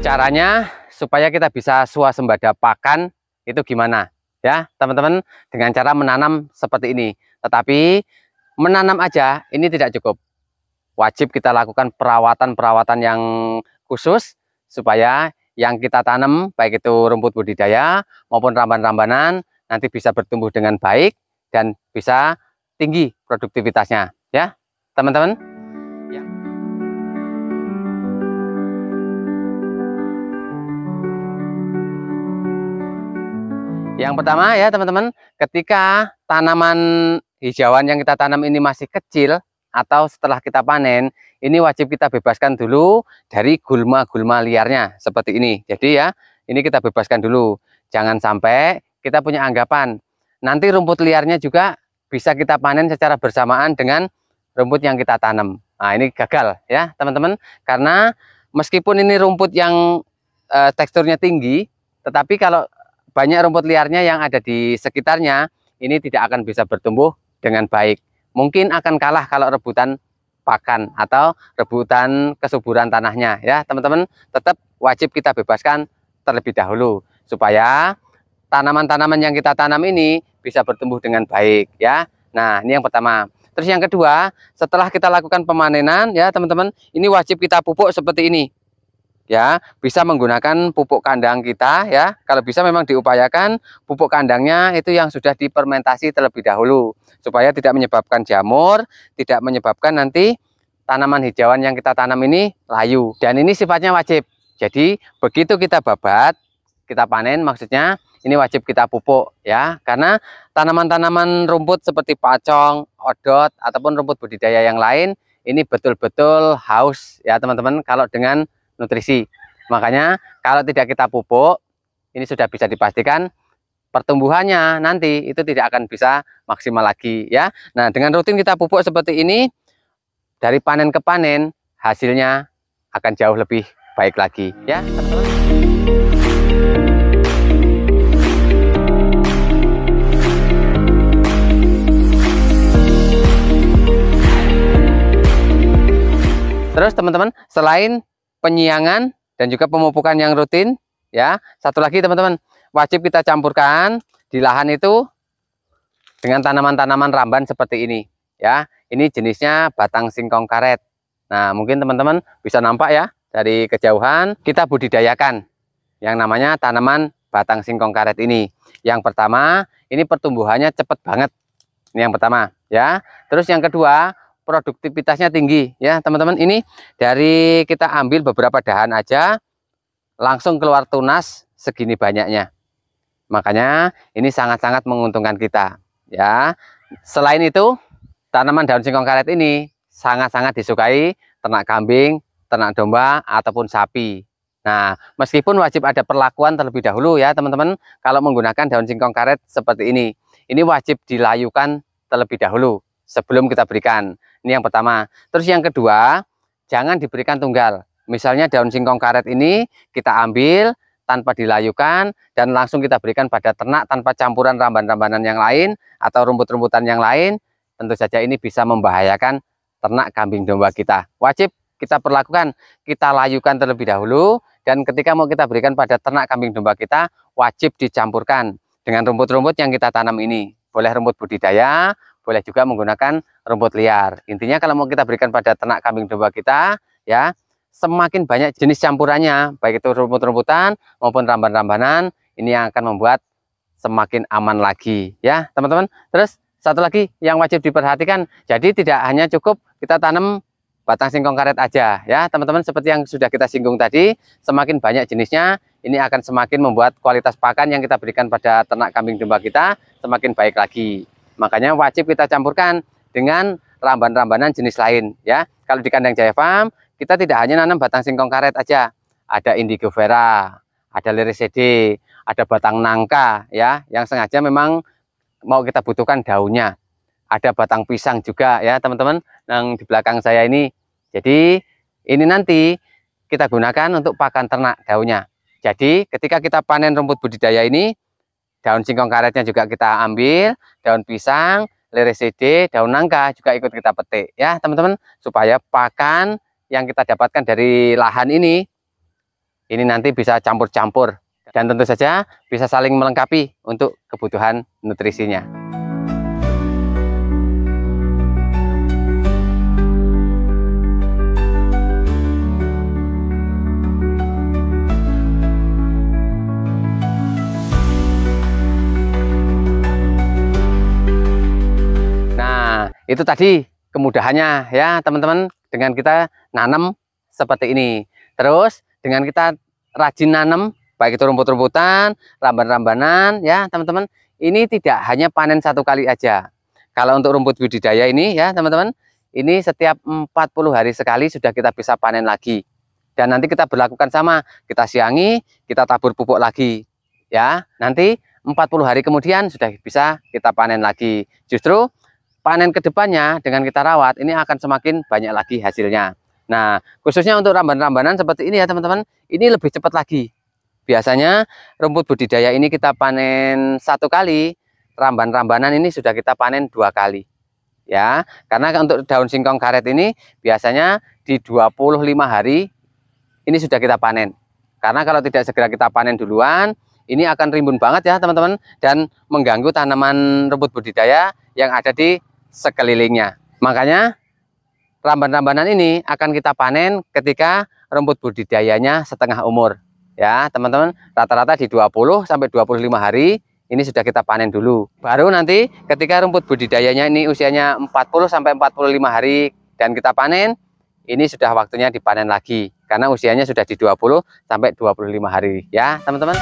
Caranya supaya kita bisa swasembada pakan itu gimana? Ya, teman-teman, dengan cara menanam seperti ini. Tetapi menanam aja ini tidak cukup. Wajib kita lakukan perawatan-perawatan yang khusus supaya yang kita tanam, baik itu rumput budidaya maupun ramban-rambanan, nanti bisa bertumbuh dengan baik dan bisa tinggi produktivitasnya. Ya, teman-teman. Ya. Yang pertama ya teman-teman, ketika tanaman hijauan yang kita tanam ini masih kecil atau setelah kita panen, ini wajib kita bebaskan dulu dari gulma-gulma liarnya seperti ini. Jadi ya, ini kita bebaskan dulu. Jangan sampai kita punya anggapan nanti rumput liarnya juga bisa kita panen secara bersamaan dengan rumput yang kita tanam. Nah, ini gagal ya teman-teman, karena meskipun ini rumput yang teksturnya tinggi, tetapi kalau banyak rumput liarnya yang ada di sekitarnya, ini tidak akan bisa bertumbuh dengan baik. Mungkin akan kalah kalau rebutan pakan atau rebutan kesuburan tanahnya ya teman-teman. Tetap wajib kita bebaskan terlebih dahulu supaya tanaman-tanaman yang kita tanam ini bisa bertumbuh dengan baik ya. Nah, ini yang pertama. Terus yang kedua, setelah kita lakukan pemanenan ya teman-teman, ini wajib kita pupuk seperti ini. Ya, bisa menggunakan pupuk kandang kita ya. Kalau bisa memang diupayakan pupuk kandangnya itu yang sudah difermentasi terlebih dahulu supaya tidak menyebabkan jamur, tidak menyebabkan nanti tanaman hijauan yang kita tanam ini layu. Dan ini sifatnya wajib. Jadi begitu kita babat, kita panen, maksudnya ini wajib kita pupuk ya. Karena tanaman-tanaman rumput seperti pacong, odot ataupun rumput budidaya yang lain ini betul-betul haus ya teman-teman kalau dengan nutrisi. Makanya kalau tidak kita pupuk, ini sudah bisa dipastikan pertumbuhannya nanti itu tidak akan bisa maksimal lagi ya. Nah, dengan rutin kita pupuk seperti ini, dari panen ke panen hasilnya akan jauh lebih baik lagi ya teman-teman. Terus teman-teman, selain penyiangan dan juga pemupukan yang rutin ya, satu lagi teman-teman, wajib kita campurkan di lahan itu dengan tanaman-tanaman ramban seperti ini ya. Ini jenisnya batang singkong karet. Nah, mungkin teman-teman bisa nampak ya dari kejauhan, kita budidayakan yang namanya tanaman batang singkong karet ini. Yang pertama, ini pertumbuhannya cepat banget. Ini yang pertama ya. Terus yang kedua, produktivitasnya tinggi ya teman-teman. Ini dari kita ambil beberapa dahan aja langsung keluar tunas segini banyaknya. Makanya ini sangat-sangat menguntungkan kita ya. Selain itu, tanaman daun singkong karet ini sangat-sangat disukai ternak kambing, ternak domba ataupun sapi. Nah, meskipun wajib ada perlakuan terlebih dahulu ya teman-teman, kalau menggunakan daun singkong karet seperti ini wajib dilayukan terlebih dahulu sebelum kita berikan. Ini yang pertama. Terus yang kedua, jangan diberikan tunggal. Misalnya daun singkong karet ini kita ambil tanpa dilayukan dan langsung kita berikan pada ternak tanpa campuran ramban-rambanan yang lain atau rumput-rumputan yang lain. Tentu saja ini bisa membahayakan ternak kambing domba kita. Wajib kita perlakukan, kita layukan terlebih dahulu, dan ketika mau kita berikan pada ternak kambing domba kita, wajib dicampurkan dengan rumput-rumput yang kita tanam ini. Boleh rumput budidaya, boleh juga menggunakan rumput liar. Intinya kalau mau kita berikan pada ternak kambing domba kita ya, semakin banyak jenis campurannya, baik itu rumput-rumputan maupun ramban-rambanan, ini yang akan membuat semakin aman lagi ya teman-teman. Terus satu lagi yang wajib diperhatikan, jadi tidak hanya cukup kita tanam batang singkong karet aja ya teman-teman. Seperti yang sudah kita singgung tadi, semakin banyak jenisnya, ini akan semakin membuat kualitas pakan yang kita berikan pada ternak kambing domba kita semakin baik lagi. Makanya wajib kita campurkan dengan ramban-rambanan jenis lain ya. Kalau di kandang Jaya Farm, kita tidak hanya nanam batang singkong karet aja, ada indigo vera, ada liricede, ada batang nangka ya, yang sengaja memang mau kita butuhkan daunnya. Ada batang pisang juga ya teman-teman yang di belakang saya ini. Jadi ini nanti kita gunakan untuk pakan ternak daunnya. Jadi ketika kita panen rumput budidaya ini, daun singkong karetnya juga kita ambil, daun pisang, liricede, daun nangka juga ikut kita petik ya teman-teman, supaya pakan yang kita dapatkan dari lahan ini ini nanti bisa campur-campur dan tentu saja bisa saling melengkapi untuk kebutuhan nutrisinya. Nah, itu tadi kemudahannya ya teman-teman, dengan kita nanam seperti ini. Terus dengan kita rajin nanam, baik itu rumput-rumputan, ramban-rambanan ya teman-teman, ini tidak hanya panen satu kali aja. Kalau untuk rumput budidaya ini ya teman-teman, ini setiap 40 hari sekali sudah kita bisa panen lagi. Dan nanti kita berlakukan sama, kita siangi, kita tabur pupuk lagi ya. Nanti 40 hari kemudian sudah bisa kita panen lagi. Justru panen kedepannya dengan kita rawat ini akan semakin banyak lagi hasilnya. Nah, khususnya untuk ramban-rambanan seperti ini ya teman-teman, ini lebih cepat lagi. Biasanya rumput budidaya ini kita panen satu kali, ramban-rambanan ini sudah kita panen 2 kali. Ya, karena untuk daun singkong karet ini biasanya di 25 hari ini sudah kita panen. Karena kalau tidak segera kita panen duluan, ini akan rimbun banget ya teman-teman, dan mengganggu tanaman rumput budidaya yang ada di sekelilingnya. Makanya ramban-rambanan ini akan kita panen ketika rumput budidayanya setengah umur ya teman-teman. Rata-rata di 20 sampai 25 hari ini sudah kita panen dulu. Baru nanti ketika rumput budidayanya ini usianya 40 sampai 45 hari dan kita panen, ini sudah waktunya dipanen lagi karena usianya sudah di 20 sampai 25 hari ya teman-teman.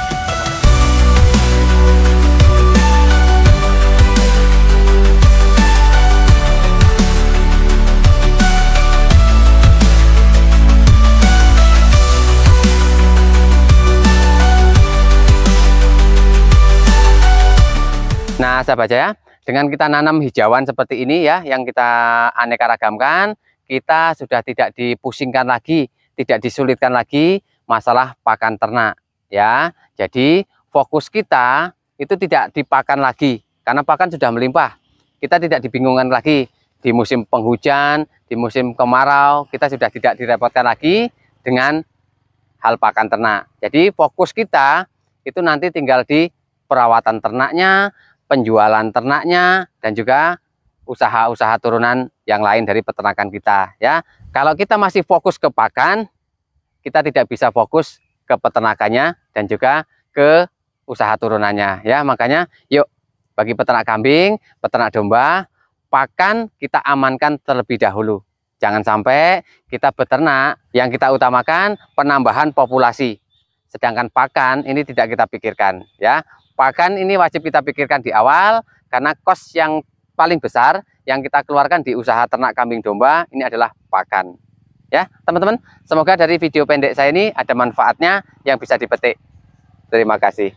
Nah, sahabat Jaya, dengan kita nanam hijauan seperti ini ya, yang kita aneka ragamkan, kita sudah tidak dipusingkan lagi, tidak disulitkan lagi masalah pakan ternak ya. Jadi fokus kita itu tidak dipakan lagi, karena pakan sudah melimpah. Kita tidak dibingungkan lagi di musim penghujan, di musim kemarau, kita sudah tidak direpotkan lagi dengan hal pakan ternak. Jadi fokus kita itu nanti tinggal di perawatan ternaknya, penjualan ternaknya, dan juga usaha-usaha turunan yang lain dari peternakan kita ya. Kalau kita masih fokus ke pakan, kita tidak bisa fokus ke peternakannya dan juga ke usaha turunannya ya. Makanya yuk, bagi peternak kambing, peternak domba, pakan kita amankan terlebih dahulu. Jangan sampai kita beternak yang kita utamakan penambahan populasi, sedangkan pakan ini tidak kita pikirkan ya. Pakan ini wajib kita pikirkan di awal, karena kos yang paling besar yang kita keluarkan di usaha ternak kambing domba ini adalah pakan. Ya, teman-teman, semoga dari video pendek saya ini ada manfaatnya yang bisa dipetik. Terima kasih.